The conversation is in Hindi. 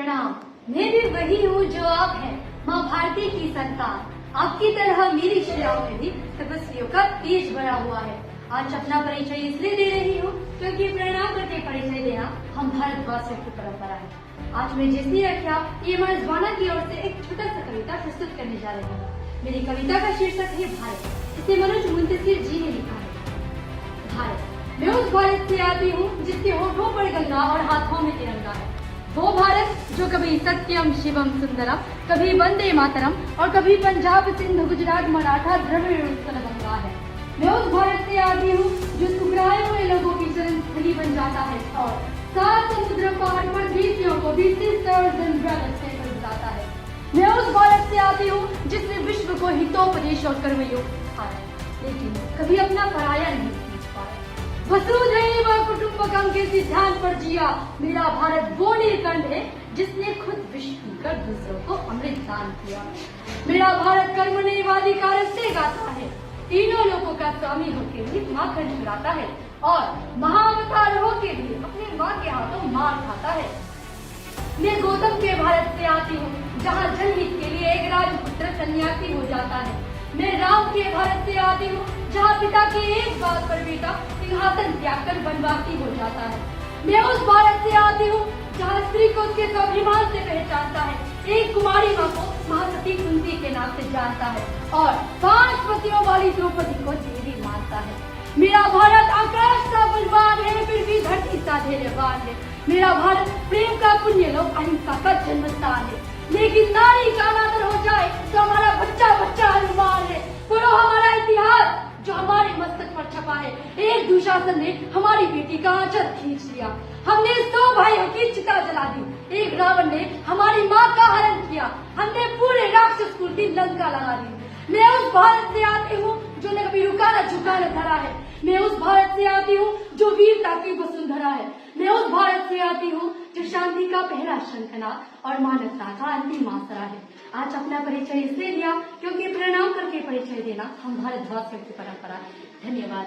प्रणाम। मैं भी वही हूँ जो आप हैं, माँ भारती की संतान। आपकी तरह मेरी शिलाओं में भी तपस्वियों का तेज भरा हुआ है। आज अपना परिचय इसलिए दे रही हूँ क्योंकि प्रणाम करके परिचय देना हम भारतवासियों की परंपरा है। आज मैं जिसकी व्याख्या ये की ओर से एक छोटा सा कविता प्रस्तुत करने जा रही हूँ। मेरी कविता का शीर्षक है भारत। इसे मनोज मुंतशिर जी ने लिखा है। भारत। मैं उस भारत से आती हूँ जिसके होठों पर गंगा और हाथों में तिरंगा है। वो भारत जो कभी सत्यम शिवम सुंदरम, कभी वंदे मातरम और कभी पंजाब सिंध गुजरात मराठा द्रविड़ उत्कल गंगा है। मैं उस भारत से आती हूँ जो ठुकराए हुए लोगों की शरण स्थली बन जाता है और 7 समुद्र पार पर देशियों को भी से बताता है। मैं उस भारत से आती हूँ जिसने विश्व को हितोपदेश और कर्मयोग सिखाया, लेकिन कभी अपना पराया नहीं सीख पाया। वसुधैव कुटुंबकम के सिद्धांत पर जिया मेरा भारत वो नीलकंठ है जिसने खुद विष पीकर दूसरों को अमृत दान किया। मेरा भारत कर्मण्येवाधिकार से गाता है, तीनों लोगों का स्वामी होके भी माखन चुराता है और महाअवतार होके भी अपनी माँ के हाथों मार खाता है। मैं गौतम के भारत से आती हूँ जहाँ जनहित के लिए एक राजपुत्र सन्यासी हो जाता है। मैं राम के भारत से आती हूँ जहाँ पिता के एक बात पर बेटा सिंहासन त्याग कर वनवासी हो जाता है। मैं उस भारत से आती हूँ जहाँ स्त्री को उसके स्वाभिमान से पहचानता है, एक कुमारी माँ को महासती कुंती के नाम से जानता है और 5 पतियों वाली द्रौपदी को देवी मानता है। मेरा भारत आकाश सा बलवान है, फिर भी धरती सा धैर्यवान है। मेरा भारत प्रेम का पुण्य लोक अहिंसा का जन्म स्थान है, लेकिन नारी का अनादर हो जाए तो हमारा बच्चा बच्चा हनुमान है। पढ़ो हमारा इतिहास जो हमारे मस्तक पर छपा है। एक दुशासन ने हमारी बेटी का आंचल खींच लिया, हमने 100 भाइयों की चिता जला दी। एक रावण ने हमारी माँ का हरण किया, हमने पूरे राक्षस कुल की लंका लगा दी। मैं उस भारत से आती हूँ जो न कभी रुका न झुका न धरा है। मैं उस भारत से आती हूँ जो वीरता की वसुंधरा है। मैं उस भारत से आती हूँ जो शांति का पहला शंखनाद और मानवता का अंतिम आसरा है। आज अपना परिचय इसलिए दिया क्योंकि प्रणाम करके परिचय देना हम भारतवासियों की परंपरा है। धन्यवाद।